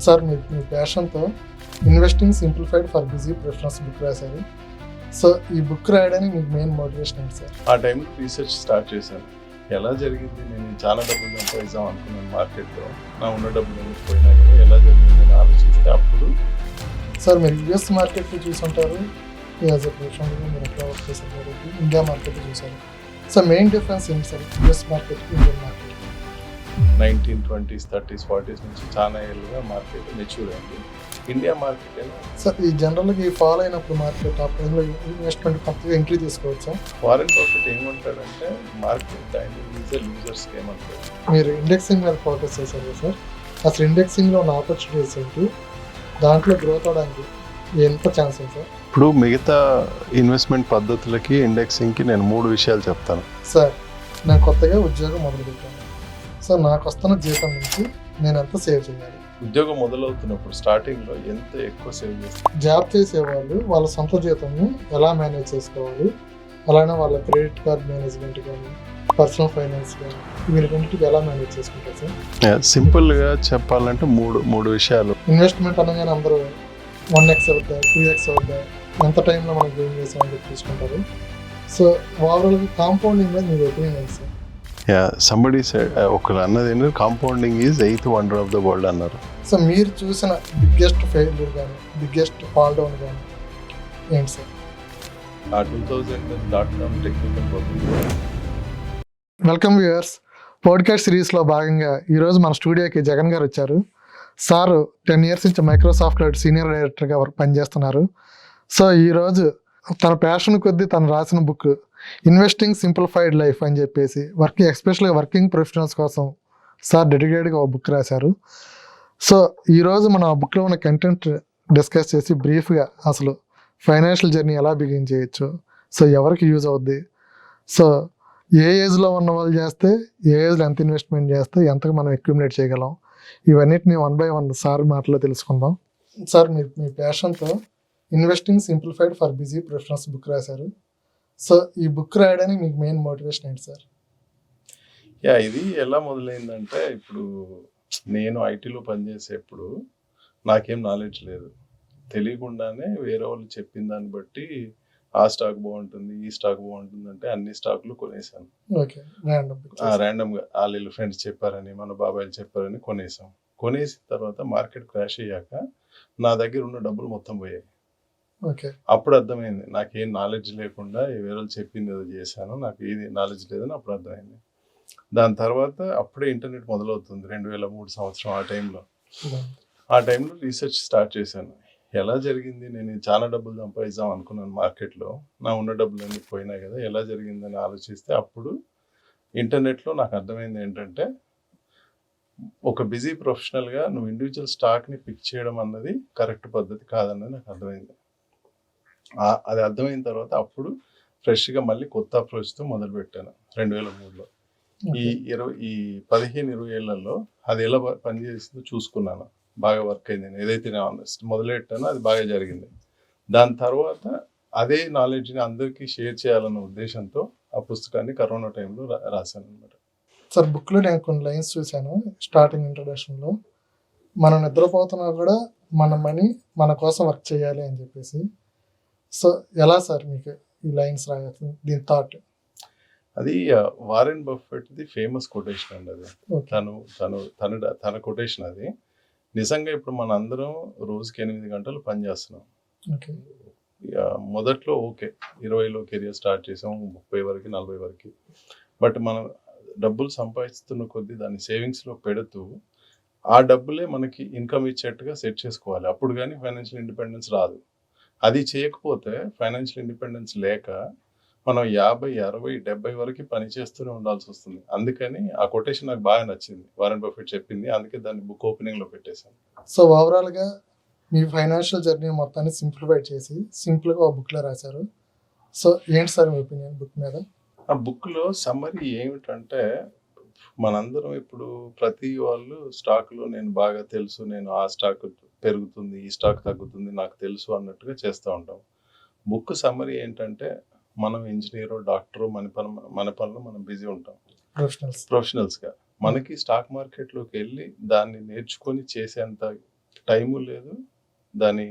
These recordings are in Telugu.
సార్ మీ ప్యాషన్తో investing simplified for busy professionals book రాశారు. సో ఈ బుక్ రాయడానికి మీకు మెయిన్ మోటివేషన్ ఏంటి సార్? ఆ టైంలో రీసెర్చ్ స్టార్ట్ చేశాను. ఎలా జరిగింది, నేను చాలా డబ్బులు సంపాదిద్దాం అనుకున్నాను మార్కెట్లో, నా ఉన్న డబ్బులు ఎందుకు పోయినా కదా, ఎలా జరిగిందని ఆలోచిస్తే అప్పుడు సార్ మీరు యూఎస్ మార్కెట్లో చూసుంటారు, యాజ్ ఎ ప్రొఫెషనల్గా మీరు ఎట్లా వర్క్ చేశారు కాబట్టి ఇండియా మార్కెట్లో చూసారు. సో మెయిన్ డిఫరెన్స్ ఏంటి సార్ యూఎస్ మార్కెట్కి Indian market? 1920s 30s 40s నుంచి చాలా ఏళ్ళుగా మార్కెట్ మెచ్యూర్ అయింది. ఇండియా మార్కెట్ ఏమో సార్ ఈ జనరల్గా ఈ ఫాలో అయినప్పుడు మార్కెట్ ఆ టైంలో ఇన్వెస్ట్మెంట్ కొత్తగా ఎంట్రీ తీసుకోవచ్చా? ఫారెన్ ప్రాఫిట్ ఏమంటాడంటే మార్కెట్ టైమింగ్ ఈజ్ లూజర్స్ ఏమంటారు. మీరు ఇండెక్సింగ్ మీద ఫోకస్ చేశారు కదా సార్, అసలు ఇండెక్సింగ్లో ఉన్న ఆపర్చునిటీస్ ఏంటి, దాంట్లో గ్రోత్ అవడానికి ఎంత ఛాన్స్ ఉంది సార్? ఇప్పుడు మిగతా ఇన్వెస్ట్మెంట్ పద్ధతులకి ఇండెక్సింగ్కి నేను 3 విషయాలు చెప్తాను. సార్ నేను కొత్తగా ఉద్యోగం మొదలుపెట్టాను. సో నాకు వస్తున్న జీతం నుంచి నేను ఎంత సేవ్ చేయాలి? ఉద్యోగం మొదలవుతున్నప్పుడు స్టార్టింగ్లో ఎంత ఎక్కువ సేవ్ చేస్తారు? జాబ్ చేసేవాళ్ళు వాళ్ళ సొంత జీతంని ఎలా మేనేజ్ చేసుకోవాలి, అలానే వాళ్ళ క్రెడిట్ కార్డ్ మేనేజ్మెంట్ కానీ పర్సనల్ ఫైనాన్స్ కానీ వీటికి ఎలా మేనేజ్ చేసుకుంటారు సార్? సింపుల్గా చెప్పాలంటే మూడు విషయాలు. ఇన్వెస్ట్మెంట్ అనగానే అందరూ 1x అవుతాయి, 2x అవుతాయి, ఎంత టైంలో మనం గెయిన్ చేసామని చెప్పి చూసుకుంటారు. సో ఓవరాల్గా కాంపౌండింగ్ మీద మీరు ఒపీనియన్ ఏంటి సార్? సంబడి ఒకరు అన్నది ఏంటంటే compounding is 8th wonder of the world అన్నారు. సో మీరు చూసిన బిగ్గెస్ట్ ఫెయిల్యూర్ కానీ బిగ్గెస్ట్ ఫాల్ డౌన్ కానీ ఏంటి సార్? ఆ 2000.com technical public. Welcome viewers, podcast సిరీస్లో భాగంగా ఈరోజు మన స్టూడియోకి జగన్ గారు వచ్చారు. సారు 10 years నుంచి మైక్రోసాఫ్ట్లో సీనియర్ డైరెక్టర్గా పనిచేస్తున్నారు. సో ఈరోజు తన ప్యాషన్ కొద్దీ తను రాసిన బుక్ ఇన్వెస్టింగ్ సింప్లిఫైడ్ లైఫ్ అని చెప్పేసి ఎస్పెషల్గా వర్కింగ్ ప్రొఫెషనల్స్ కోసం సార్ డెడికేటెడ్గా ఒక బుక్ రాశారు. సో ఈరోజు మనం ఆ బుక్లో ఉన్న కంటెంట్ డిస్కస్ చేసి బ్రీఫ్గా అసలు ఫైనాన్షియల్ జర్నీ ఎలా బిగిన్ చేయొచ్చు, సో ఎవరికి యూజ్ అవుద్ది, సో ఏ ఏజ్లో ఉన్న వాళ్ళు చేస్తే ఏ ఏజ్లో ఎంత ఇన్వెస్ట్మెంట్ చేస్తే ఎంతగా మనం అక్యుములేట్ చేయగలం, ఇవన్నిటిని 1 by 1 సార్ మాటలో తెలుసుకుందాం. సార్ మీ ప్యాషన్తో investing simplified for busy professionals book రాశారు. సో ఈ బుక్ రాయడానికి మీకు మెయిన్ మోటివేషన్ ఏంటి సార్? ఇది ఎలా మొదలైందంటే, ఇప్పుడు నేను ఐటీలో పనిచేసేప్పుడు నాకేం నాలెడ్జ్ లేదు. తెలియకుండానే వేరే వాళ్ళు చెప్పిన దాన్ని బట్టి ఆ స్టాక్ బాగుంటుంది, ఈ స్టాక్ బాగుంటుంది అంటే అన్ని స్టాకులు కొనేసాను. ఓకే, ర్యాండమ్గా వాళ్ళు ఫ్రెండ్స్ చెప్పారని, మన బాబాయిలు చెప్పారని కొనేసాం. కొనేసిన తర్వాత మార్కెట్ క్రాష్ అయ్యాక నా దగ్గర ఉన్న డబ్బులు మొత్తం పోయాయి. ఓకే, అప్పుడు అర్థమైంది నాకేం నాలెడ్జ్ లేకుండా వేరే వాళ్ళు చెప్పింది ఏదో చేశాను, నాకు ఏది నాలెడ్జ్ లేదని అప్పుడు అర్థమైంది. దాని తర్వాత అప్పుడే ఇంటర్నెట్ మొదలవుతుంది 2003 సంవత్సరం. ఆ టైంలో రీసెర్చ్ స్టార్ట్ చేశాను. ఎలా జరిగింది, నేను చాలా డబ్బులు సంపాదిద్దాం అనుకున్నాను మార్కెట్లో, నా ఉన్న డబ్బులు ఎందుకు పోయినాయి కదా, ఎలా జరిగిందని ఆలోచిస్తే అప్పుడు ఇంటర్నెట్లో నాకు అర్థమైంది ఏంటంటే, ఒక బిజీ ప్రొఫెషనల్గా నువ్వు ఇండివిజువల్ స్టాక్ని పిక్ చేయడం అన్నది కరెక్ట్ పద్ధతి కాదన్నది నాకు అర్థమైంది. అది అర్థమైన తర్వాత అప్పుడు ఫ్రెష్గా మళ్ళీ కొత్త అప్రోచ్తో మొదలుపెట్టాను 2003లో. ఈ 15-20 ఏళ్లలో అది ఎలా పనిచేసిందో చూసుకున్నాను. బాగా వర్క్ అయింది. నేను ఏదైతే మొదలెట్టానో అది బాగా జరిగింది. దాని తర్వాత అదే నాలెడ్జ్ని అందరికీ షేర్ చేయాలన్న ఉద్దేశంతో ఆ పుస్తకాన్ని కరోనా టైంలో రాశాను అనమాట. సార్ బుక్లో నేను కొన్ని లైన్స్ చూశాను స్టార్టింగ్ ఇంట్రొడక్షన్లో. మనం నిద్రపోతున్నా కూడా మన మనీ మన కోసం వర్క్ చేయాలి అని చెప్పేసి. సో ఎలా సార్ మీకు ఈ లైన్స్ రాయాల్సింది, దీని థాట్? అది వారెన్ బఫెట్ది ఫేమస్ కొటేషన్ అండి. అది తన కొటేషన్. అది నిజంగా ఇప్పుడు మన అందరం రోజుకి 8 గంటలు పనిచేస్తున్నాం. మొదట్లో ఓకే 20లో కెరియర్ స్టార్ట్ చేసాం, 30 వరకు 40 వరకు. బట్ మనం డబ్బులు సంపాదిస్తున్న కొద్దీ దాన్ని సేవింగ్స్లో పెడుతూ ఆ డబ్బులే మనకి ఇన్కమ్ ఇచ్చేట్టుగా సెట్ చేసుకోవాలి. అప్పుడు కానీ ఫైనాన్షియల్ ఇండిపెండెన్స్ రాదు. అది చేయకపోతే ఫైనాన్షియల్ ఇండిపెండెన్స్ లేక మనం 50, 60, 70 వరకు పని చేస్తూనే ఉండాల్సి వస్తుంది. అందుకని ఆ కొటేషన్ నాకు బాగా నచ్చింది, వారెన్ బఫెట్ చెప్పింది. అందుకే దాన్ని బుక్ ఓపెనింగ్లో పెట్టేశాను. సో ఓవరాల్గా మీ ఫైనాన్షియల్ జర్నీ మొత్తాన్ని సింప్లిఫై చేసి సింపుల్గా ఒక బుక్లో రాశారు. సో ఏంటి సార్ మీ ఒపీనియన్ బుక్ మీద? ఆ బుక్లో సమ్మరీ ఏమిటంటే, మనందరం ఇప్పుడు ప్రతి వాళ్ళు స్టాక్లో నేను బాగా తెలుసు, నేను ఆ స్టాక్ పెరుగుతుంది, ఈ స్టాక్ తగ్గుతుంది, నాకు తెలుసు అన్నట్టుగా చేస్తూ ఉంటాం. బుక్ సమ్మరీ ఏంటంటే, మనం ఇంజనీరో డాక్టరో మన పనులు మనం బిజీ ఉంటాం ప్రొఫెషనల్స్గా. మనకి స్టాక్ మార్కెట్లోకి వెళ్ళి దాన్ని నేర్చుకొని చేసేంత టైము లేదు, దాని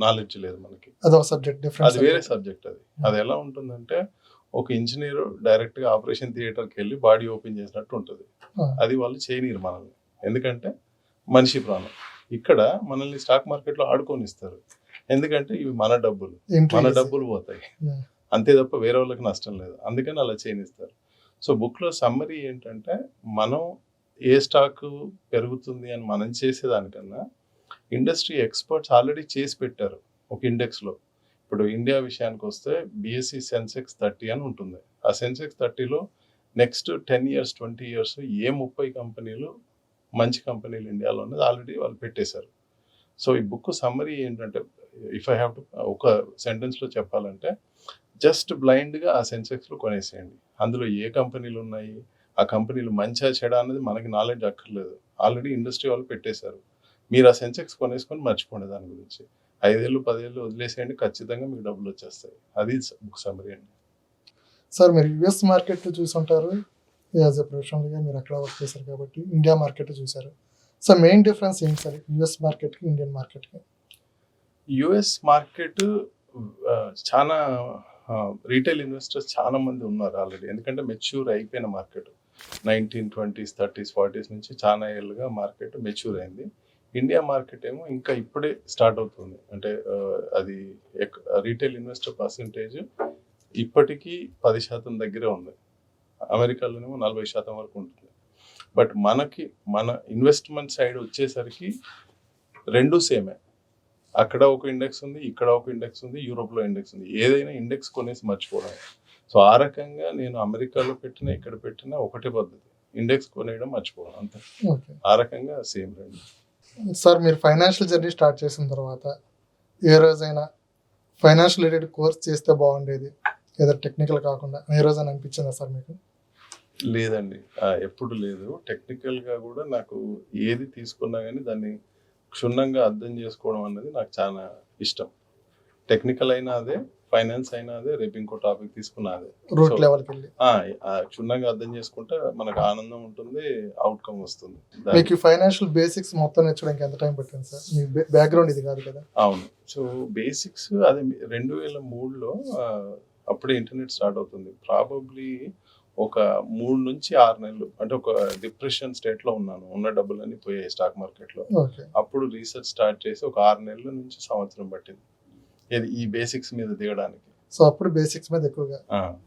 నాలెడ్జ్ లేదు మనకి. అదొక సబ్జెక్ట్ అది డిఫరెంట్ వేరే సబ్జెక్ట్. అది ఎలా ఉంటుందంటే ఒక ఇంజనీర్ డైరెక్ట్గా ఆపరేషన్ థియేటర్కి వెళ్ళి బాడీ ఓపెన్ చేసినట్టు ఉంటుంది. అది వాళ్ళు చేయనీరు మనల్ని, ఎందుకంటే మనిషి ప్రాణం. ఇక్కడ మనల్ని స్టాక్ మార్కెట్లో ఆడుకొనిస్తారు, ఎందుకంటే ఇవి మన డబ్బులు పోతాయి అంతే తప్ప వేరే వాళ్ళకి నష్టం లేదు, అందుకని అలా చేయనిస్తారు. సో బుక్లో సమ్మరీ ఏంటంటే మనం ఏ స్టాక్ పెరుగుతుంది అని మనం చేసేదానికన్నా ఇండస్ట్రీ ఎక్స్పర్ట్స్ ఆల్రెడీ చేసి పెట్టారు ఒక ఇండెక్స్లో. ఇప్పుడు ఇండియా విషయానికి వస్తే BSE సెన్సెక్స్ 30 అని ఉంటుంది. ఆ సెన్సెక్స్ 30లో నెక్స్ట్ 10 years 20 years ఏ 30 కంపెనీలు మంచి కంపెనీలు ఇండియాలో ఉన్నది ఆల్రెడీ వాళ్ళు పెట్టేశారు. సో ఈ బుక్ సమ్మరీ ఏంటంటే, ఇఫ్ ఐ హ్యావ్ టు ఒక సెంటెన్స్లో చెప్పాలంటే, జస్ట్ బ్లైండ్గా ఆ సెన్సెక్స్లో కొనేసేయండి. అందులో ఏ కంపెనీలు ఉన్నాయి, ఆ కంపెనీలు మంచిగా చెడా అన్నది మనకి నాలెడ్జ్ అక్కర్లేదు, ఆల్రెడీ ఇండస్ట్రీ వాళ్ళు పెట్టేశారు. మీరు ఆ సెన్సెక్స్ కొనేసుకొని మర్చిపోండి దాని గురించి. 5 ఏళ్ళు 10 ఏళ్ళు వదిలేసేయండి, ఖచ్చితంగా మీకు డబ్బులు వచ్చేస్తాయి. అది బుక్ సమ్మరీ అండి. సార్ మీరు US మార్కెట్ చూసుంటారు, యాజ్ ఎ ప్రొఫెషనల్గా మీరు అక్కడ వర్క్ చేశారు కాబట్టి ఇండియా మార్కెట్ చూశారు. సో మెయిన్ డిఫరెన్స్ ఏంటి సార్ US మార్కెట్కి ఇండియన్ మార్కెట్కి? యుఎస్ మార్కెట్ చాలా రీటైల్ ఇన్వెస్టర్స్ చాలా మంది ఉన్నారు ఆల్రెడీ, ఎందుకంటే మెచ్యూర్ అయిపోయిన మార్కెట్. 1920s 30s 40s నుంచి చాలా ఏళ్ళుగా మార్కెట్ మెచ్యూర్ అయింది. ఇండియా మార్కెట్ ఏమో ఇంకా ఇప్పుడే స్టార్ట్ అవుతుంది. అంటే అది రీటైల్ ఇన్వెస్టర్ పర్సంటేజ్ ఇప్పటికీ 10% దగ్గరే ఉంది. అమెరికాలోనేమో 40% వరకు ఉంటుంది. బట్ మన ఇన్వెస్ట్మెంట్ సైడ్ వచ్చేసరికి రెండు సేమే. అక్కడ ఒక ఇండెక్స్ ఉంది, ఇక్కడ ఒక ఇండెక్స్ ఉంది, యూరోప్లో ఇండెక్స్ ఉంది. ఏదైనా ఇండెక్స్ కొనేసి మర్చిపోవడం. సో ఆ రకంగా నేను అమెరికాలో పెట్టినా ఇక్కడ పెట్టినా ఒకటే పద్ధతి, ఇండెక్స్ కొనేయడం మర్చిపోవడం అంతే. ఆ రకంగా సేమ్ రెండు. సార్ మీరు ఫైనాన్షియల్ జర్నీ స్టార్ట్ చేసిన తర్వాత ఏ రోజైనా ఫైనాన్షియల్ రిలేటెడ్ కోర్స్ చేస్తే బాగుండేది, ఏదో టెక్నికల్ కాకుండా ఏ రోజైనా అనిపించిందా సార్ మీకు? లేదండి, ఎప్పుడు లేదు. టెక్నికల్గా కూడా నాకు ఏది తీసుకున్నా కానీ దాన్ని క్షుణ్ణంగా అర్థం చేసుకోవడం అన్నది నాకు చాలా ఇష్టం. టెక్నికల్ అయినా అదే, ఫైనాన్స్ అయినా అదే, రేపు ఇంకో టాపిక్ తీసుకున్నా అదే. రూట్ లెవెల్కి వెళ్ళి క్షుణ్ణంగా అర్థం చేసుకుంటే మనకు ఆనందం ఉంటుంది, అవుట్కమ్ వస్తుంది. మీకు ఫైనాన్షియల్ బేసిక్స్ మొత్తం నేర్చుకోవడానికి ఎంత టైం పట్టింది సార్? మీ బ్యాక్గ్రౌండ్ ఇది కాదు కదా. అవును. సో బేసిక్స్ అది 2003లో అప్పుడే ఇంటర్నెట్ స్టార్ట్ అవుతుంది. ప్రాబబ్లీ ఒక 3 నుంచి 6 నెలలు, అంటే ఒక డిప్రెషన్ స్టేట్లో ఉన్నాను, ఉన్న డబ్బులన్నీ పోయాయి స్టాక్ మార్కెట్లో. అప్పుడు రీసెర్చ్ స్టార్ట్ చేసి ఒక 6 నెలల నుంచి సంవత్సరం పట్టింది ఈ బేసిక్స్ మీద దిగడానికి. సో అప్పుడు బేసిక్స్ మీద ఎక్కువగా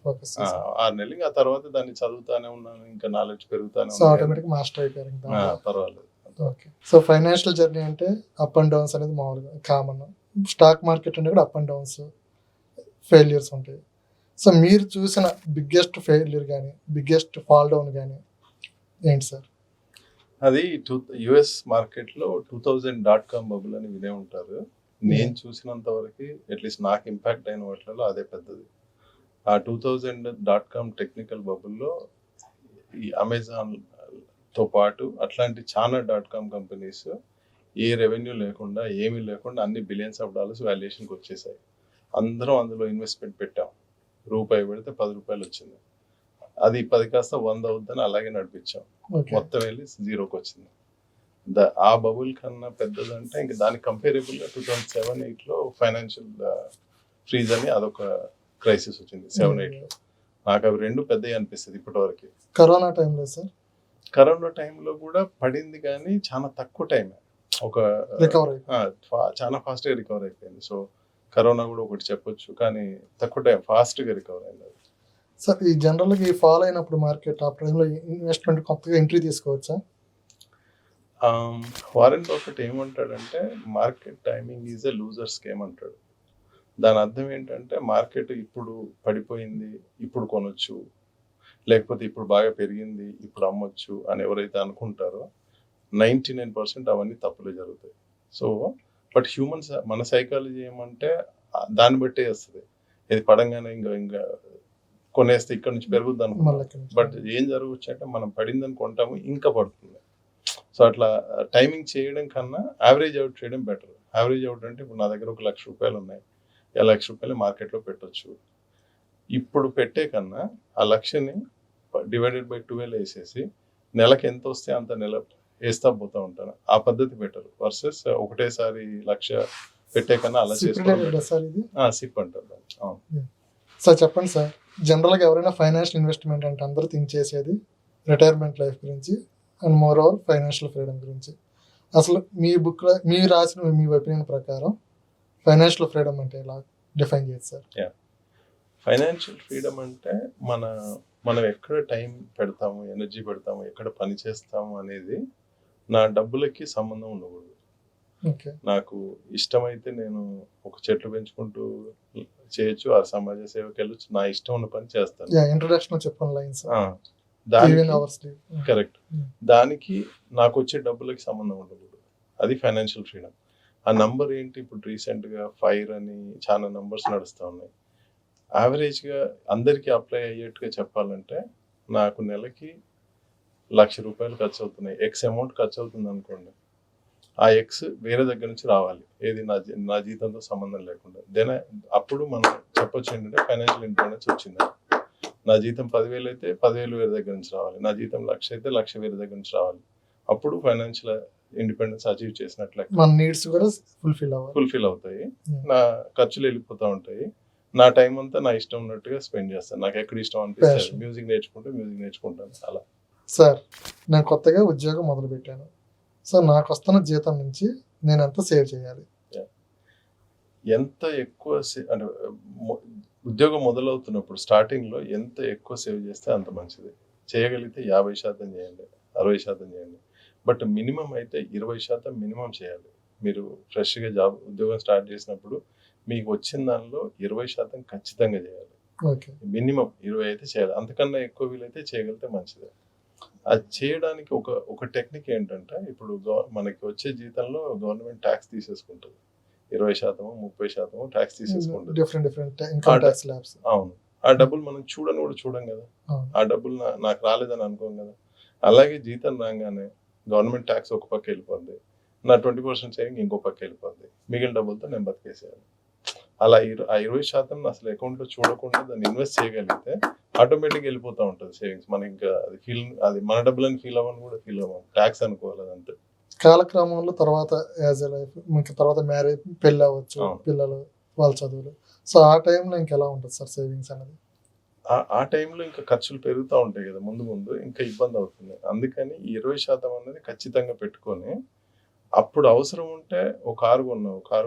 ఫోకస్ 6 నెలలు. ఆ తర్వాత దాన్ని చదువుతానే ఉన్నాను, ఇంకా నాలెడ్జ్ పెరుగుతానే సో ఆటోమేటిక్ మాస్టర్ అయిపోయారు. పర్వాలేదు. ఓకే. సో ఫైనాన్షియల్ జర్నీ అంటే అప్ అండ్ డౌన్స్ అనేది మామూలుగా కామన్. స్టాక్ మార్కెట్ అంటే కూడా అప్ అండ్ డౌన్స్, ఫెయిల్యూర్స్ ఉంటాయి. సో మీరు చూసిన బిగ్గెస్ట్ ఫెయిల్యూర్ కానీ బిగ్గెస్ట్ ఫాల్ డౌన్ కానీ ఏంటి సార్? అది US మార్కెట్లో 2000.com బబుల్ అని వినే ఉంటారు. నేను చూసినంత వరకు అట్లీస్ట్ నాకు ఇంపాక్ట్ అయిన వాటిలో అదే పెద్దది. ఆ 2000.com టెక్నికల్ బబుల్లో ఈ అమెజాన్తో పాటు అట్లాంటి చాలా .com కంపెనీస్ ఏ రెవెన్యూ లేకుండా ఏమీ లేకుండా అన్ని బిలియన్స్ ఆఫ్ డాలర్స్ వాల్యుయేషన్కి వచ్చేసాయి. అందరం అందులో ఇన్వెస్ట్మెంట్ పెట్టాం. రూపాయి పెడితే 10 రూపాయలు వచ్చింది. అది 10 కాస్త 100 అవుద్దని అలాగే నడిపించాం. మొత్తం వెళ్ళి 0కి వచ్చింది. ఆ బబుల్ కన్నా పెద్దదంటే ఇంకా దానికి కంపేరబుల్గా 2007-8లో ఫైనాన్షియల్ ఫ్రీజ్ అని అదొక క్రైసిస్ వచ్చింది 7-8లో. నాకు అవి రెండు పెద్దవి అనిపిస్తుంది ఇప్పటివరకు. కరోనా టైంలో సార్? కరోనా టైంలో కూడా పడింది, కానీ చాలా తక్కువ టైమే. ఒక చాలా ఫాస్ట్గా రికవర్ అయిపోయింది. సో కరోనా కూడా ఒకటి చెప్పొచ్చు, కానీ తక్కువ టైం ఫాస్ట్గా రికవర్ అయింది. సార్ ఈ జనరల్గా ఈ ఫాల్ అయినప్పుడు మార్కెట్ ఆ టైంలో ఇన్వెస్ట్మెంట్ కొత్తగా ఎంట్రీ తీసుకోవచ్చా? వారెన్ బఫెట్ ఏమంటాడంటే market timing is a losers game అంటాడు. దాని అర్థం ఏంటంటే మార్కెట్ ఇప్పుడు పడిపోయింది ఇప్పుడు కొనొచ్చు, లేకపోతే ఇప్పుడు బాగా పెరిగింది ఇప్పుడు అమ్మొచ్చు అని ఎవరైతే అనుకుంటారో 99% అవన్నీ తప్పులే జరుగుతాయి. సో బట్ హ్యూమన్స్, మన సైకాలజీ ఏమంటే దాన్ని బట్టే వస్తుంది. ఇది పడంగానే ఇంకా కొనేస్తే ఇక్కడ నుంచి పెరుగుద్ది అనుకుంటాం. బట్ ఏం జరగవచ్చు అంటే మనం పడిందని కొంటాము, ఇంకా పడుతుంది. సో అట్లా టైమింగ్ చేయడం కన్నా యావరేజ్ అవుట్ చేయడం బెటర్. యావరేజ్ అవుట్ అంటే ఇప్పుడు నా దగ్గర 1 లక్ష రూపాయలు ఉన్నాయి, 1 లక్ష రూపాయలు మార్కెట్లో పెట్టొచ్చు. ఇప్పుడు పెట్టే కన్నా ఆ లక్షని డివైడెడ్ బై 12 వేసేసి నెలకి ఎంత వస్తే అంత వేస్తా పోతా ఉంటాను. ఆ పద్ధతి బెటర్ వర్సెస్ ఒకటేసారి 1,00,000 పెట్టే కన్నా అలా SIP చేసుకోవడం related better. సార్ ఇది? సిప్ అంటారు దాన్ని. అవును. సార్ చెప్పండి సార్, జనరల్గా ఎవరైనా ఫైనాన్షియల్ ఇన్వెస్ట్మెంట్ అంటే అందరూ థింక్ చేసేది రిటైర్మెంట్ లైఫ్ గురించి and more over financial freedom గురించి. అసలు మీ బుక్లో మీరు రాసిన మీ ఒపీనియన్ ప్రకారం ఫైనాన్షియల్ ఫ్రీడమ్ అంటే ఎలా డిఫైన్ చేయొచ్చు సార్? ఫైనాన్షియల్ ఫ్రీడమ్ అంటే మనం ఎక్కడ టైం పెడతాము, ఎనర్జీ పెడతాము, ఎక్కడ పని చేస్తాము అనేది నా డబ్బులకి సంబంధం ఉండకూడదు. ఓకే. నాకు ఇష్టమైతే నేను ఒక చెట్లు పెంచుకుంటూ చేయొచ్చు, ఆ సమాజ సేవకి వెళ్ళొచ్చు, నా ఇష్టం ఉన్న పని చేస్తాను. ఇంట్రడక్షన్ చెప్పండి లైన్స్. దానికి కరెక్ట్, దానికి నాకు వచ్చే డబ్బులకి సంబంధం ఉండకూడదు. అది ఫైనాన్షియల్ ఫ్రీడమ్. ఆ నంబర్ ఏంటి, ఇప్పుడు రీసెంట్గా ఫైర్ అని చాలా నంబర్స్ నడుస్తూ ఉన్నాయి. యావరేజ్గా అందరికీ అప్లై అయ్యేట్టుగా చెప్పాలంటే నాకు నెలకి ₹1,00,000 ఖర్చు అవుతున్నాయి, ఎక్స్ అమౌంట్ ఖర్చు అవుతుంది అనుకోండి. ఆ ఎక్స్ వేరే దగ్గర నుంచి రావాలి, ఏది నా జీతంతో సంబంధం లేకుండా. అప్పుడు మనం చెప్పొచ్చు ఏంటంటే ఫైనాన్షియల్ ఇండిపెండెన్స్ వచ్చింది. నా జీతం 10,000 అయితే 10,000 వేరే దగ్గర నుంచి రావాలి, నా జీతం 1,00,000 అయితే 1,00,000 వేరే దగ్గర నుంచి రావాలి. అప్పుడు ఫైనాన్షియల్ ఇండిపెండెన్స్ అచీవ్ చేసినట్లే. మన నీడ్స్ కూడా ఫుల్ఫిల్ అవుతాయి, నా ఖర్చులు వెళ్ళిపోతూ ఉంటాయి, నా టైం అంతా నా ఇష్టం ఉన్నట్టుగా స్పెండ్ చేస్తాను. నాకు ఎక్కడ ఇష్టం అనిపిస్తుంది, మ్యూజిక్ నేర్చుకుంటాను అలా. సార్, నేను కొత్తగా ఉద్యోగం మొదలు పెట్టాను. సో నాకు వస్తున్న జీతం నుంచి నేను ఎంత సేవ్ చేయాలి? ఎంత ఎక్కువ అంటే ఉద్యోగం మొదలవుతున్నప్పుడు స్టార్టింగ్లో ఎంత ఎక్కువ సేవ్ చేస్తే అంత మంచిది. చేయగలిగితే 50% చేయండి, 60% చేయండి, బట్ మినిమం అయితే 20% మినిమం చేయాలి. మీరు ఫ్రెష్గా ఉద్యోగం స్టార్ట్ చేసినప్పుడు మీకు వచ్చిన దానిలో 20% ఖచ్చితంగా చేయాలి. ఓకే. మినిమం 20 అయితే చేయాలి, అంతకన్నా ఎక్కువ వీలైతే చేయగలిగితే మంచిదే. అది చేయడానికి ఒక టెక్నిక్ ఏంటంటే, ఇప్పుడు మనకి వచ్చే జీతంలో గవర్నమెంట్ ట్యాక్స్ తీసేసుకుంటుంది, 20%, 30% ట్యాక్స్ తీసేసుకుంటుంది. Different income tax labs. అవును. ఆ డబ్బులు మనం చూడం కదా, ఆ డబ్బులు నాకు రాలేదని అనుకోం కదా. అలాగే జీతం రాగానే గవర్నమెంట్ ట్యాక్స్ ఒక పక్క వెళ్ళిపోద్ది, నా 20% సేవింగ్ ఇంకో పక్క వెళ్ళిపోద్ది, మిగిలిన డబ్బులతో నేను బతికేసేయాలి. అలా ఆ 20% అసలు అకౌంట్లో చూడకుండా దాన్ని ఇన్వెస్ట్ చేయగలిగితే ఆటోమేటిక్గా వెళ్ళిపోతూ ఉంటుంది సేవింగ్స్. మనకి ఇంకా అది మన డబ్బులని ఫీల్ అవ్వము, ట్యాక్స్ అనుకోవాలి అదంతే. కాలక్రమంలో తర్వాత యాజ్ ఎ లైఫ్ మీకు తర్వాత మ్యారేజ్, పెళ్ళి అవ్వచ్చు, పిల్లలు, వాళ్ళ చదువులు. సో ఆ టైంలో ఇంకెలా ఉంటుంది సార్ సేవింగ్స్ అనేది? ఆ టైంలో ఇంకా ఖర్చులు పెరుగుతూ ఉంటాయి కదా, ముందు ఇంకా ఇబ్బంది అవుతుంది. అందుకని 20% అనేది ఖచ్చితంగా పెట్టుకొని, అప్పుడు అవసరం ఉంటే ఒక కారు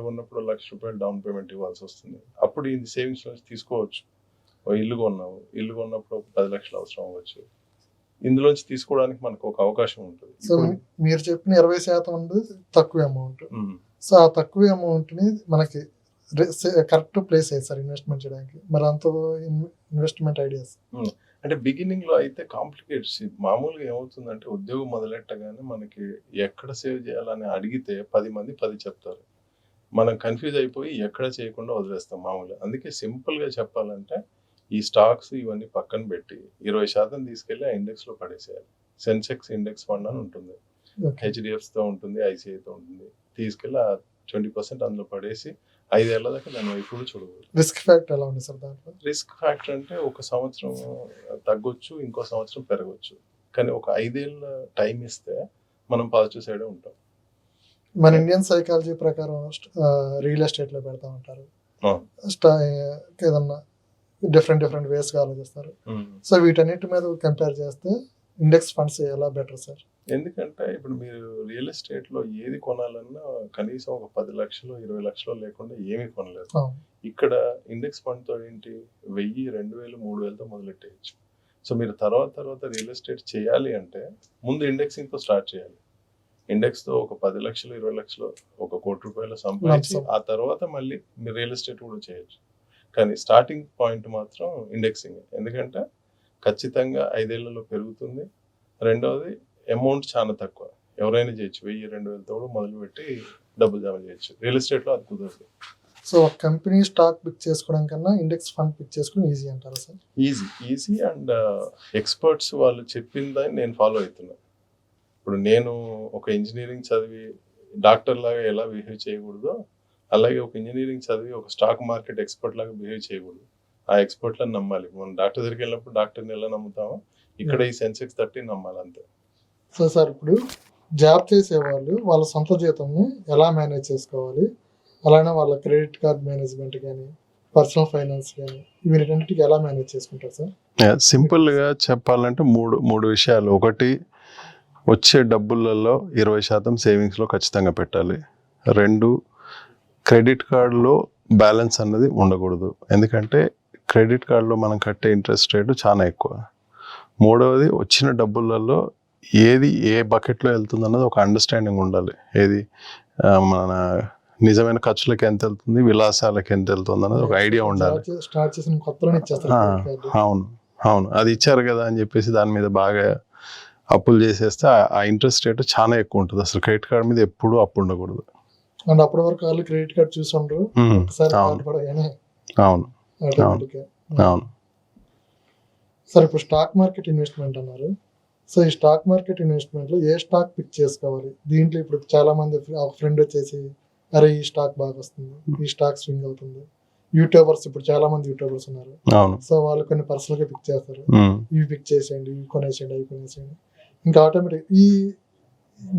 కొన్నప్పుడు ₹1,00,000 డౌన్ పేమెంట్ ఇవ్వాల్సి వస్తుంది, అప్పుడు ఇది సేవింగ్స్ నుంచి తీసుకోవచ్చు. ఇల్లు కొన్నప్పుడు ఒక 10 లక్షలు అవసరం అవ్వచ్చు, ఇందులోంచి తీసుకోవడానికి మనకు ఒక అవకాశం ఉంటుంది. సో మీరు చెప్పిన 20% అనేది తక్కువ అమౌంట్. సో ఆ తక్కువ అమౌంట్ ని మనకి కరెక్ట్ ప్లేస్ అయ్యి సార్ ఇన్వెస్ట్మెంట్ చేయడానికి. మరి అంత ఇన్వెస్ట్మెంట్ ఐడియాస్ అంటే బిగినింగ్ లో అయితే కాంప్లికేట్స్. మామూలుగా ఏమవుతుందంటే ఉద్యోగం మొదలెట్టగానే మనకి ఎక్కడ సేవ్ చేయాలని అడిగితే 10 మంది 10 చెప్తారు, మనం కన్ఫ్యూజ్ అయిపోయి ఎక్కడ చేయకుండా వదిలేస్తాం మామూలుగా. అందుకే సింపుల్ గా చెప్పాలంటే ఈ స్టాక్స్ ఇవన్నీ పక్కన పెట్టి 20% తీసుకెళ్లి ఆ ఇండెక్స్ లో పడేసేయాలి. సెన్సెక్స్ ఇండెక్స్ ఫండ్ అని ఉంటుంది, HDFs తో ఉంటుంది, ICIతో ఉంటుంది. తీసుకెళ్లి ఆ 20% అందులో పడేసి 5 ఏళ్ల దాకా దాని వైపు కూడా చూడకూడదు. రిస్క్ ఫ్యాక్టర్ ఎలా ఉంది సార్ దాంట్లో? రిస్క్ ఫ్యాక్టర్ అంటే ఒక సంవత్సరం తగ్గొచ్చు, ఇంకో సంవత్సరం పెరగచ్చు, కానీ ఒక 5 ఏళ్ళ టైం ఇస్తే మనం పాజిటివ్ సైడ్ ఉంటాం. మన ఇండియన్ సైకాలజీ ప్రకారం రియల్ ఎస్టేట్ లో పెడతా ఉంటారు, ఏదన్నా డిఫరెంట్ వేస్ గా ఆలోచిస్తారు. సో వీటన్నిటి మీద కంపేర్ చేస్తే ఇండెక్స్ ఫండ్స్ ఎలా బెటర్ సార్? ఎందుకంటే ఇప్పుడు మీరు రియల్ ఎస్టేట్ లో ఏది కొనాలన్నా కనీసం ఒక 10 లక్షలు 20 లక్షలు లేకుండా ఏమీ కొనలేదు. ఇక్కడ ఇండెక్స్ ఫండ్ తో ఏంటి 1000, 2000, 3000తో మొదలెట్టేయచ్చు. సో మీరు తర్వాత రియల్ ఎస్టేట్ చేయాలి అంటే ముందు ఇండెక్సింగ్ తో స్టార్ట్ చేయాలి. ఇండెక్స్ తో ఒక 10 లక్షలు 20 లక్షలు ఒక ₹1,00,00,000 సంపాదించి ఆ తర్వాత మళ్ళీ మీరు రియల్ ఎస్టేట్ కూడా చేయొచ్చు. కానీ స్టార్టింగ్ పాయింట్ మాత్రం ఇండెక్సింగ్, ఎందుకంటే ఖచ్చితంగా 5 ఏళ్లలో పెరుగుతుంది. రెండవది అమౌంట్ చాలా తక్కువ, ఎవరైనా చేయొచ్చు, 1000, 2000తో కూడా మొదలుపెట్టి డబ్బులు జమ చేయొచ్చు. రియల్ ఎస్టేట్ లో అది కుదరదు. సో ఒక కంపెనీ స్టాక్ పిక్ చేసుకోవడం కన్నా ఇండెక్స్ ఫండ్ పిక్ చేసుకోవడం ఈజీ అంటారా సార్? ఈజీ అండ్ ఎక్స్పర్ట్స్ వాళ్ళు చెప్పిందని నేను ఫాలో అవుతున్నా. ఇప్పుడు నేను ఒక ఇంజనీరింగ్ చదివి డాక్టర్ లాగా ఎలా బిహేవ్ చేయకూడదో, అలాగే ఒక ఇంజనీరింగ్ చదివి ఒక స్టాక్ మార్కెట్ ఎక్స్పర్ట్ లాగా బిహేవ్ చేయకూడదు. ఆ ఎక్స్పర్ట్లను నమ్మాలి. మనం డాక్టర్ దగ్గరికి వెళ్ళినప్పుడు డాక్టర్ని ఎలా నమ్ముతామో ఇక్కడ ఈ సెన్సెక్స్ 30 నమ్మాలి అంతే. సో సార్ ఇప్పుడు జాబ్ చేసే వాళ్ళు వాళ్ళ సొంత జీతంని ఎలా మేనేజ్ చేసుకోవాలి, అలానే వాళ్ళ క్రెడిట్ కార్డ్ మేనేజ్మెంట్ కానీ పర్సనల్ ఫైనాన్స్ కానీ వీటన్నిటికి ఎలా మేనేజ్ చేసుకుంటారు సార్? సింపుల్గా చెప్పాలంటే మూడు విషయాలు. ఒకటి, వచ్చే డబ్బులలో 20% సేవింగ్స్లో ఖచ్చితంగా పెట్టాలి. 2, క్రెడిట్ కార్డులో బ్యాలెన్స్ అన్నది ఉండకూడదు, ఎందుకంటే క్రెడిట్ కార్డులో మనం కట్టే ఇంట్రెస్ట్ రేటు చాలా ఎక్కువ. 3వది, వచ్చిన డబ్బులలో ఏది ఏ బకెట్లో వెళ్తుంది అన్నది ఒక అండర్స్టాండింగ్ ఉండాలి. ఏది మన నిజమైన ఖర్చులకి ఎంత వెళ్తుంది, విలాసాలకి ఎంత వెళ్తుంది అన్నది ఒక ఐడియా ఉండాలి. స్టార్ట్ చేసిన కొత్తలోనే ఇచ్చేస్తారు అవును అది ఇచ్చారు కదా అని చెప్పేసి దాని మీద బాగా అప్పులు చేసేస్తే ఆ ఇంట్రెస్ట్ రేట్ చాలా ఎక్కువ ఉంటుంది. అసలు క్రెడిట్ కార్డ్ మీద ఎప్పుడూ అప్పు ఉండకూడదు. అండ్ అప్పటి వరకు వాళ్ళు క్రెడిట్ కార్డ్ చూసుండ్రు. అవును సార్, ఇప్పుడు స్టాక్ మార్కెట్ ఇన్వెస్ట్మెంట్ అన్నారు. సో ఈ స్టాక్ మార్కెట్ ఇన్వెస్ట్మెంట్ లో ఏ స్టాక్ పిక్ చేసుకోవాలి? దీంట్లో ఇప్పుడు చాలా మంది ఫ్రెండ్ వచ్చేసి అరే ఈ స్టాక్ బాగా వస్తుంది, ఈ స్టాక్ స్వింగ్ అవుతుంది. యూట్యూబర్స్, ఇప్పుడు చాలా మంది యూట్యూబర్స్ ఉన్నారు. సో వాళ్ళు కొన్ని పర్సనల్ గా పిక్ చేస్తారు. ఇవి పిక్ చేసేయండి, ఇవి కొనేసేయండి, అవి కొనేసేయండి. ఇంకా ఆటోమేటిక్ ఈ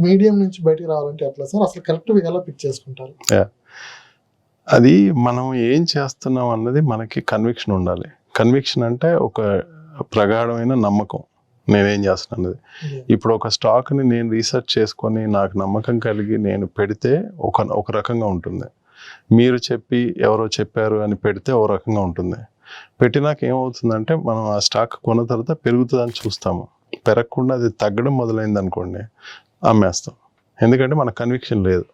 మీడియం నుంచి బయటికి రావాలంటే ఎట్లా సార్? అసలు కరెక్ట్ ఎలా పిక్ చేసుకుంటారు? అది మనం ఏం చేస్తున్నాం అన్నది మనకి కన్విక్షన్ ఉండాలి. కన్విక్షన్ అంటే ఒక ప్రగాఢమైన నమ్మకం, నేనేం చేస్తున్నాను అన్నది. ఇప్పుడు ఒక స్టాక్ని నేను రీసెర్చ్ చేసుకొని నాకు నమ్మకం కలిగి నేను పెడితే ఒక రకంగా ఉంటుంది. మీరు చెప్పి ఎవరో చెప్పారు అని పెడితే ఓ రకంగా ఉంటుంది. పెట్టినాక ఏమవుతుందంటే మనం ఆ స్టాక్ కొన్న తర్వాత పెరుగుతుందని చూస్తాము. పెరగకుండా అది తగ్గడం మొదలైంది అనుకోండి, అమ్మేస్తాం. ఎందుకంటే మనకు కన్విక్షన్ లేదు.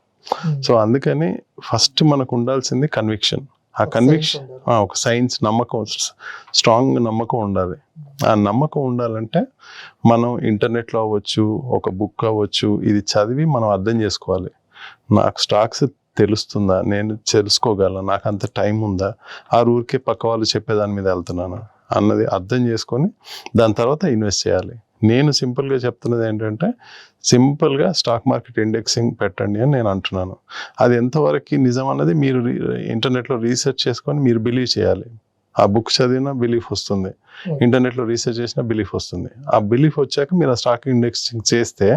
సో అందుకని ఫస్ట్ మనకు ఉండాల్సింది కన్విక్షన్. ఆ కన్విక్షన్ ఒక సైన్స్ నమ్మకం, స్ట్రాంగ్ నమ్మకం ఉండాలి. ఆ నమ్మకం ఉండాలంటే మనం ఇంటర్నెట్లో అవ్వచ్చు, ఒక బుక్ అవ్వచ్చు, ఇది చదివి మనం అర్థం చేసుకోవాలి. నాకు స్టాక్స్ తెలుస్తుందా, నేను తెలుసుకోగలను, నాకు అంత టైం ఉందా, ఆ ఊరికే పక్క వాళ్ళు చెప్పేదాని మీద వెళ్తున్నాను అన్నది అర్థం చేసుకొని దాని తర్వాత ఇన్వెస్ట్ చేయాలి. నేను సింపుల్గా చెప్తున్నది ఏంటంటే, సింపుల్గా స్టాక్ మార్కెట్ ఇండెక్సింగ్ పెట్టండి అని నేను అంటున్నాను. అది ఎంతవరకు నిజం అన్నది మీరు ఇంటర్నెట్లో రీసెర్చ్ చేసుకొని మీరు బిలీవ్ చేయాలి. ఆ బుక్ చదివినా బిలీఫ్ వస్తుంది, ఇంటర్నెట్లో రీసెర్చ్ చేసినా బిలీఫ్ వస్తుంది. ఆ బిలీఫ్ వచ్చాక మీరు ఆ స్టాక్ ఇండెక్సింగ్ చేస్తే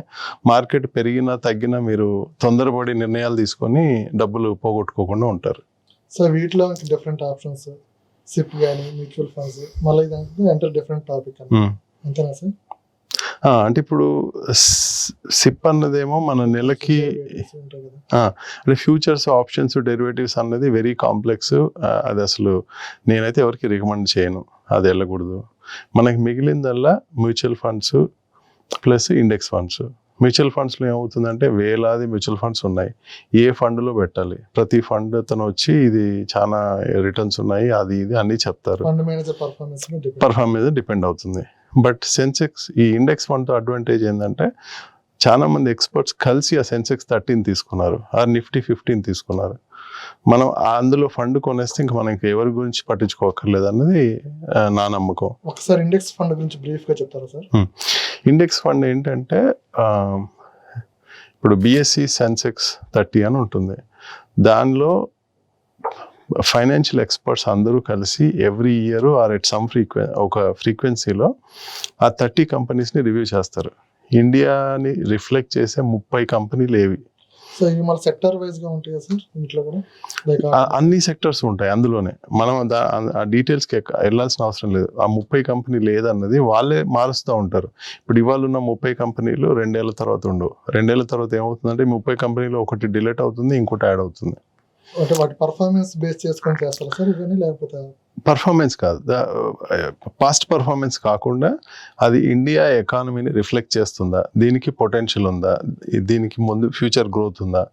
మార్కెట్ పెరిగినా తగ్గినా మీరు తొందరపడి నిర్ణయాలు తీసుకొని డబ్బులు పోగొట్టుకోకుండా ఉంటారు. సో వీటిలో డిఫరెంట్ ఆప్షన్స్, సిప్ కానీ మ్యూచువల్ ఫండ్స్, మళ్ళీ దాంట్లో డిఫరెంట్ టాపిక్ అంతేనా సార్? అంటే ఇప్పుడు సిప్ అన్నదేమో మన నెలకి అంటే ఫ్యూచర్స్, ఆప్షన్స్, డెరివేటివ్స్ అన్నది వెరీ కాంప్లెక్స్. అది అసలు నేనైతే ఎవరికి రికమెండ్ చేయను, అది వెళ్ళకూడదు. మనకి మిగిలిందల్లా mutual funds plus index funds. Mutual ఫండ్స్లో ఏమవుతుందంటే వేలాది మ్యూచువల్ ఫండ్స్ ఉన్నాయి. ఏ ఫండ్లో పెట్టాలి, ప్రతి ఫండ్ తను వచ్చి ఇది చాలా రిటర్న్స్ ఉన్నాయి, అది ఇది అన్నీ చెప్తారు. పర్ఫార్మెన్స్ డిపెండ్ అవుతుంది. బట్ సెన్సెక్స్, ఈ ఇండెక్స్ ఫండ్తో అడ్వాంటేజ్ ఏంటంటే చాలా మంది ఎక్స్పర్ట్స్ కలిసి ఆ సెన్సెక్స్ 13 తీసుకున్నారు, ఆ నిఫ్టీ 15 తీసుకున్నారు. మనం అందులో ఫండ్ కొనేస్తే ఇంకా మనం ఎవరి గురించి పట్టించుకోకర్లేదు అన్నది నా నమ్మకం. ఒకసారి ఇండెక్స్ ఫండ్ గురించి బ్రీఫ్గా చెప్తారా సార్? ఇండెక్స్ ఫండ్ ఏంటంటే ఇప్పుడు బిఎస్సి సెన్సెక్స్ 30 అని ఉంటుంది. దానిలో ఫైనాన్షియల్ ఎక్స్పర్ట్స్ అందరూ కలిసి every year are at some ఒక ఫ్రీక్వెన్సీలో ఆ 30 కంపెనీస్ని రివ్యూ చేస్తారు. ఇండియాని రిఫ్లెక్ట్ చేసే 30 కంపెనీలు ఏవి. సో ఇవి మన సెక్టర్ వైజ్గా ఉంటాయి సార్? వీటిలో కూడా అన్ని సెక్టర్స్ ఉంటాయి అందులోనే. మనం ఆ డీటెయిల్స్కి వెళ్ళాల్సిన అవసరం లేదు. ఆ 30 కంపెనీలు ఏదన్నది వాళ్ళే మారుస్తూ ఉంటారు. ఇప్పుడు ఇవాళ ఉన్న 30 కంపెనీలు 2 ఏళ్ల తర్వాత ఉండవు. 2 ఏళ్ల తర్వాత ఏమవుతుందంటే 30 కంపెనీలు ఒకటి డిలీట్ అవుతుంది, ఇంకోటి యాడ్ అవుతుంది. అంటే వాటి పర్ఫార్మెన్స్ బేస్ చేసుకొని చేస్తారు సార్ ఇవన్నీ? లేకపోతే పర్ఫార్మెన్స్ కాదు, పాస్ట్ పర్ఫార్మెన్స్ కాకుండా అది ఇండియా ఎకానమీని రిఫ్లెక్ట్ చేస్తుందా, దీనికి పొటెన్షియల్ ఉందా, దీనికి ముందు ఫ్యూచర్ గ్రోత్ ఉందా,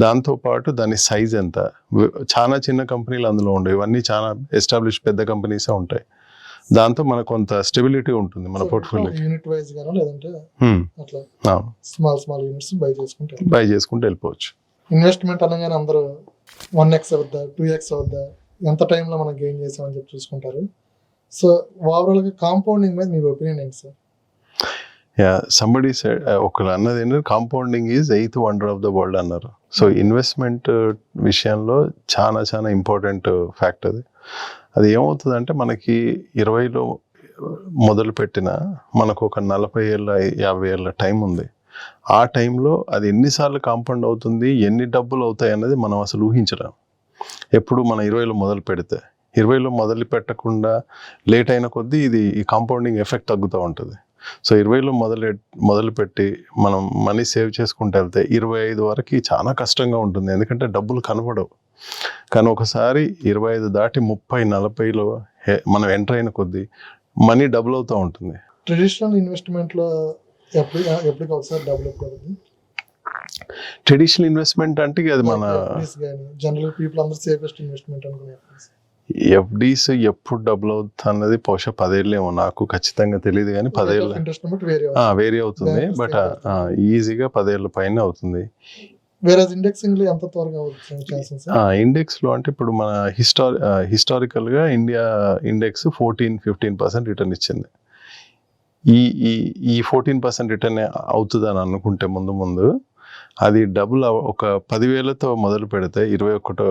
దాంతోపాటు దాని సైజ్ ఎంత. చాలా చిన్న కంపెనీలు అందులో ఉండవు, ఇవన్నీ చాలా ఎస్టాబ్లిష్ పెద్ద కంపెనీసే ఉంటాయి. దాంతో మనకు కొంత స్టెబిలిటీ ఉంటుంది మన పోర్ట్ఫోలియో. యూనిట్ వైజ్ గానో లేదంటే అట్లా స్మాల్ యూనిట్స్ బై చేసుకుంటే వెళ్ళిపోవచ్చు. ఇన్వెస్ట్మెంట్ అనగానే అందరూ 1x అవుద్దా, 2x అవుద్దా, ఎంత టైంలో మనం గెయిన్ చేసామని చెప్పి చూసుకుంటారు. సో ఓవరాల్గా కాంపౌండింగ్ మీద మీ ఒపీనియన్ ఏంటి సార్? సంబడి సైడ్ ఒకరు అన్నది ఏంటంటే compounding is 8th wonder of the world అన్నారు. సో ఇన్వెస్ట్మెంట్ విషయంలో చాలా చాలా ఇంపార్టెంట్ ఫ్యాక్ట్ అది. అది ఏమవుతుందంటే మనకి 20లో మొదలు పెట్టిన మనకు ఒక 40 ఏళ్ళ 50 ఏళ్ళ టైం ఉంది. ఆ టైంలో అది ఎన్నిసార్లు కాంపౌండ్ అవుతుంది, ఎన్ని డబ్బులు అవుతాయి అన్నది మనం అసలు ఊహించలేం. ఎప్పుడు మనం 20లో మొదలు పెడితే, 20లో మొదలు పెట్టకుండా లేట్ అయిన కొద్దీ ఇది ఈ కాంపౌండింగ్ ఎఫెక్ట్ తగ్గుతూ ఉంటుంది. సో 20లో మొదలుపెట్టి మనం మనీ సేవ్ చేసుకుంటూ వెళ్తే 25 వరకు చాలా కష్టంగా ఉంటుంది, ఎందుకంటే డబ్బులు కనబడవు. కానీ ఒకసారి 25 దాటి 30-40లో మనం ఎంటర్ అయిన కొద్దీ మనీ డబుల్ అవుతూ ఉంటుంది. ట్రెడిషనల్ ఇన్వెస్ట్మెంట్లో ఎప్పటికి ఒకసారి డెవలప్ అవుతుంది. ట్రెడిషనల్ ఇన్వెస్ట్మెంట్ అంటే అది మన జనరల్ పీపుల్ అందరూ సేఫెస్ట్ ఇన్వెస్ట్మెంట్ అనుకునే ఎఫ్డీస్ ఎప్పుడు డబుల్ అవుతుంది అన్నది బహుశా 10 ఏళ్ళేమో, నాకు ఖచ్చితంగా తెలియదు కానీ 10 ఏళ్ళు వేరీ అవుతుంది. బట్ ఈజీగా 10 ఏళ్ళ పైన అవుతుంది. ఇండెక్సింగ్ లో ఎంత త్వరగా అవుతుంది? ఇండెక్స్ లో అంటే ఇప్పుడు మన హిస్టారికల్ గా ఇండియా ఇండెక్స్ 14-15% రిటర్న్ ఇచ్చింది. ఈ 14% రిటర్న్ అవుతుంది అని అనుకుంటే ముందు అది డబుల్ ఒక 10,000తో మొదలు పెడితే 21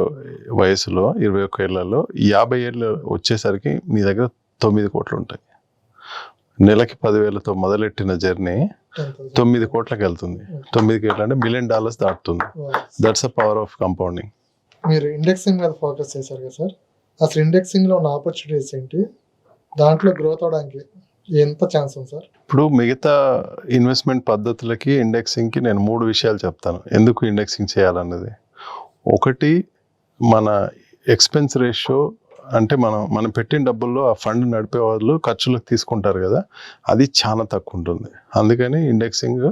వయసులో 21 ఏళ్లలో 50 ఏళ్ళు వచ్చేసరికి నీ దగ్గర 9 కోట్లు ఉంటాయి. నెలకి 10,000తో మొదలెట్టిన జర్నీ 9 కోట్లకి వెళ్తుంది. 9 కోట్లు అంటే $1 మిలియన్ దాటుతుంది. That's a power of compounding. మీరు ఇండెక్సింగ్ మీద ఫోకస్ చేశారు కదా సార్, అసలు ఇండెక్సింగ్ లో ఉన్న ఆపర్చునిటీస్ ఏంటి, దాంట్లో గ్రోత్ అవడానికి ఎంత ఛాన్స్ ఉంది సార్? ఇప్పుడు మిగతా ఇన్వెస్ట్మెంట్ పద్ధతులకి ఇండెక్సింగ్కి నేను 3 విషయాలు చెప్తాను ఎందుకు ఇండెక్సింగ్ చేయాలన్నది. ఒకటి, మన ఎక్స్పెన్స్ రేషియో, అంటే మనం పెట్టిన డబ్బుల్లో ఆ ఫండ్ నడిపే వాళ్ళు ఖర్చులకు తీసుకుంటారు కదా, అది చాలా తక్కువ ఉంటుంది. అందుకని ఇండెక్సింగ్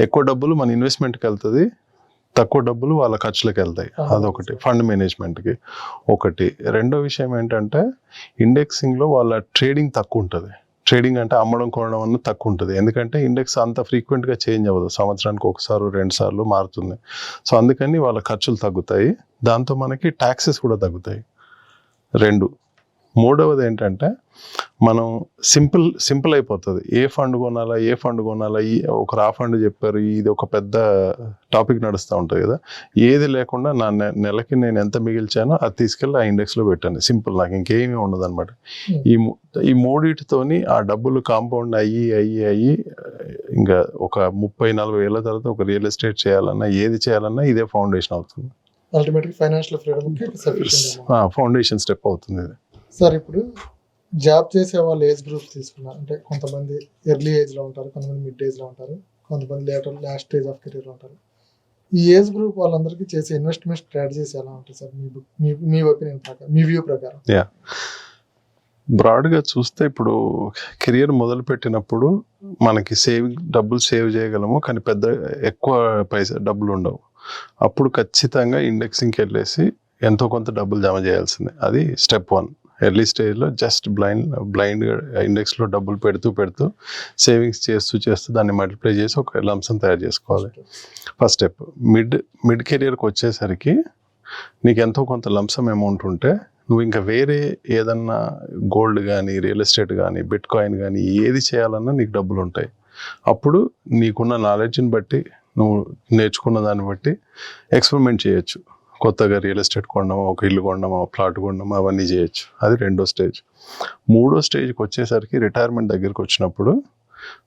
ఎక్కువ డబ్బులు మన ఇన్వెస్ట్మెంట్కి వెళ్తుంది, తక్కువ డబ్బులు వాళ్ళ ఖర్చులకు వెళ్తాయి. అదొకటి, ఫండ్ మేనేజ్మెంట్కి ఒకటి. రెండో విషయం ఏంటంటే ఇండెక్సింగ్లో వాళ్ళ ట్రేడింగ్ తక్కువ ఉంటుంది. ట్రేడింగ్ అంటే అమ్మడం కొనడం అన్నది తక్కువ ఉంటుంది, ఎందుకంటే ఇండెక్స్ అంత ఫ్రీక్వెంట్గా చేంజ్ అవ్వదు, సంవత్సరానికి 1-2 సార్లు మారుతుంది. సో అందుకని వాళ్ళ ఖర్చులు తగ్గుతాయి, దాంతో మనకి ట్యాక్సెస్ కూడా తగ్గుతాయి. 2. మూడవది ఏంటంటే మనం సింపుల్ అయిపోతుంది. ఏ ఫండ్ కొనాలా, ఒకరు ఆ ఫండ్ చెప్పారు, ఇది ఒక పెద్ద టాపిక్ నడుస్తూ ఉంటుంది కదా. ఏది లేకుండా నా నెలకి నేను ఎంత మిగిల్చానో అది తీసుకెళ్ళి ఆ ఇండెక్స్లో పెట్టాను, సింపుల్, నాకు ఇంకేమీ ఉండదు అనమాట. ఈ మూడిటితోని ఆ డబ్బులు కాంపౌండ్ అయ్యి ఇంకా ఒక 30-40 ఏళ్ళ తర్వాత ఒక రియల్ ఎస్టేట్ చేయాలన్నా, ఏది చేయాలన్నా ఇదే ఫౌండేషన్ అవుతుంది. ఫౌండేషన్ స్టెప్ అవుతుంది ఇది. సార్ ఇప్పుడు జాబ్ చేసే వాళ్ళు ఏజ్ గ్రూప్స్ తీసుకున్నారు అంటే, కొంతమంది ఎర్లీ ఏజ్లో ఉంటారు, కొంతమంది మిడ్ ఏజ్లో ఉంటారు, కొంతమంది లాస్ట్ స్టేజ్ ఆఫ్ కెరీర్లో ఉంటారు. ఈ ఏజ్ గ్రూప్ వాళ్ళందరికీ చేసే ఇన్వెస్ట్మెంట్ స్ట్రాటజీస్ ఎలా ఉంటాయి సార్ మీ ఒపీనియన్ ప్రకారం, మీ వ్యూ ప్రకారం? బ్రాడ్గా చూస్తే ఇప్పుడు కెరియర్ మొదలు పెట్టినప్పుడు మనకి డబ్బులు సేవ్ చేయగలము, కానీ ఎక్కువ డబ్బులు ఉండవు. అప్పుడు ఖచ్చితంగా ఇండెక్సింగ్కి వెళ్ళేసి ఎంతో కొంత డబ్బులు జమ చేయాల్సిందే. అది స్టెప్ 1. ఎర్లీ స్టేజ్లో జస్ట్ బ్లైండ్గా ఇండెక్స్లో డబ్బులు పెడుతూ సేవింగ్స్ చేస్తూ దాన్ని మల్టిప్లై చేసి ఒక లంసం తయారు చేసుకోవాలి, ఫస్ట్ స్టెప్. మిడ్ కెరియర్కి వచ్చేసరికి నీకు ఎంతో కొంత లంసం అమౌంట్ ఉంటే నువ్వు ఇంకా వేరే ఏదన్నా గోల్డ్ కానీ, రియల్ ఎస్టేట్ కానీ, బిట్ కాయిన్ కానీ ఏది చేయాలన్నా నీకు డబ్బులు ఉంటాయి. అప్పుడు నీకున్న నాలెడ్జ్ని బట్టి, నువ్వు నేర్చుకున్న దాన్ని బట్టి ఎక్స్పెరిమెంట్ చేయొచ్చు. కొత్తగా రియల్ ఎస్టేట్ కొనడమో, ఒక ఇల్లు కొనడమో, ప్లాట్ కొనడమో, అవన్నీ చేయొచ్చు. అది 2వ స్టేజ్. 3వ స్టేజ్కి వచ్చేసరికి రిటైర్మెంట్ దగ్గరికి వచ్చినప్పుడు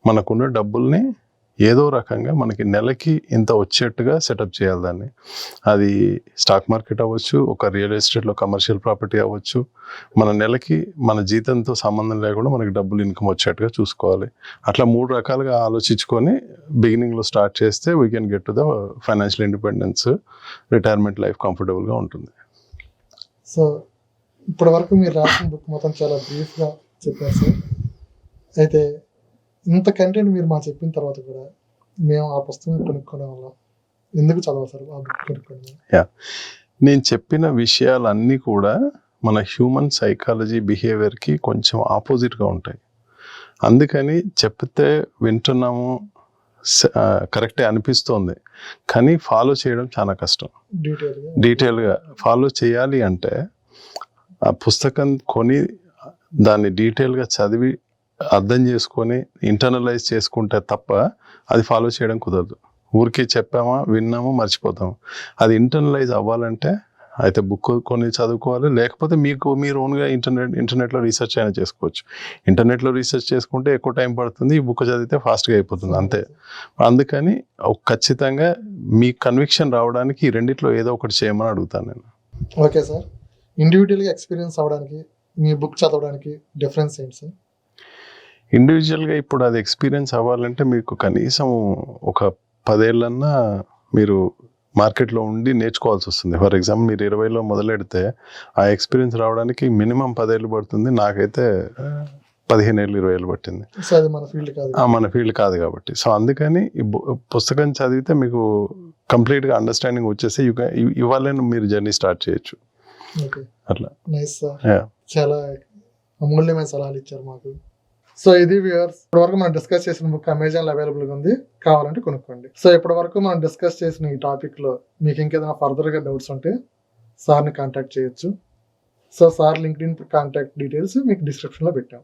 మనకున్న డబ్బుల్ని ఏదో రకంగా మనకి నెలకి ఇంత వచ్చేట్టుగా సెటప్ చేయాలి దాన్ని. అది స్టాక్ మార్కెట్ అవ్వచ్చు, ఒక రియల్ ఎస్టేట్లో కమర్షియల్ ప్రాపర్టీ అవ్వచ్చు. మన నెలకి మన జీతంతో సంబంధం లేకుండా మనకి డబ్బులు ఇన్కమ్ వచ్చేట్టుగా చూసుకోవాలి. అట్లా 3 రకాలుగా ఆలోచించుకొని బిగినింగ్లో స్టార్ట్ చేస్తే we can get to the financial independence, retirement life కంఫర్టబుల్గా ఉంటుంది. సో ఇప్పటి వరకు మీరు రాసిన బుక్ మొత్తం చాలా బ్రీఫ్గా చెప్పారు సార్. అయితే ఇంత కంటెంట్ మీరు మాకు చెప్పిన తర్వాత కూడా మేము ఆ పుస్తకం కొనుక్కోవడం వల్ల ఎందుకు చదవాలి సార్ ఆ బుక్ కొనుక్కోవడం? నేను చెప్పిన విషయాలన్నీ కూడా మన హ్యూమన్ సైకాలజీ బిహేవియర్కి కొంచెం ఆపోజిట్గా ఉంటాయి. అందుకని చెప్తే వింటున్నాము, కరెక్టే అనిపిస్తోంది, కానీ ఫాలో చేయడం చాలా కష్టం. డీటెయిల్గా ఫాలో చేయాలి అంటే ఆ పుస్తకం కొని దాన్ని డీటెయిల్గా చదివి అర్థం చేసుకొని ఇంటర్నలైజ్ చేసుకుంటే తప్ప అది ఫాలో చేయడం కుదరదు. ఊరికే చెప్పామా, విన్నామా, మర్చిపోతాము. అది ఇంటర్నలైజ్ అవ్వాలంటే అయితే బుక్ కొని చదువుకోవాలి, లేకపోతే మీరు ఓన్గా ఇంటర్నెట్లో రీసెర్చ్ అయినా చేసుకోవచ్చు. ఇంటర్నెట్లో రీసెర్చ్ చేసుకుంటే ఎక్కువ టైం పడుతుంది, ఈ బుక్ చదివితే ఫాస్ట్గా అయిపోతుంది అంతే. అందుకని ఖచ్చితంగా మీ కన్విక్షన్ రావడానికి ఈ రెండిట్లో ఏదో ఒకటి చేయమని అడుగుతాను నేను. ఓకే సార్, ఇండివిజువల్గా ఎక్స్పీరియన్స్ అవ్వడానికి మీ బుక్ చదవడానికి డిఫరెన్స్ ఏంటి సార్? ఇండివిజువల్గా ఇప్పుడు అది ఎక్స్పీరియన్స్ అవ్వాలంటే మీకు కనీసం ఒక 10 ఏళ్ళన్నా మీరు మార్కెట్లో ఉండి నేర్చుకోవాల్సి వస్తుంది. ఫర్ ఎగ్జాంపుల్ మీరు 20లో మొదలెడితే ఆ ఎక్స్పీరియన్స్ రావడానికి మినిమం 10 ఏళ్ళు పడుతుంది. నాకైతే 15 ఏళ్ళు 20 ఏళ్ళు పట్టింది. సో అది మన ఫీల్డ్ కాదు. మన ఫీల్డ్ కాదు కాబట్టి. సో అందుకని ఈ పుస్తకం చదివితే మీకు కంప్లీట్గా అండర్స్టాండింగ్ వచ్చేసి ఇవాళ మీరు జర్నీ స్టార్ట్ చేయొచ్చు. ఓకే, అట్లా. నైస్ సార్, చాలా అమూల్యమైన సలహాలు ఇచ్చారు మాకు. సో ఇది వ్యూవర్స్, ఇప్పటివరకు మనం డిస్కస్ చేసిన బుక్ అమెజాన్లో అవైలబుల్గా ఉంది, కావాలంటే కొనుక్కోండి. సో ఇప్పటివరకు మనం డిస్కస్ చేసిన ఈ టాపిక్లో మీకు ఇంకేదైనా ఫర్దర్గా డౌట్స్ ఉంటే సార్ని కాంటాక్ట్ చేయొచ్చు. So sir LinkedIn contact details మీకు డిస్క్రిప్షన్లో పెట్టాం.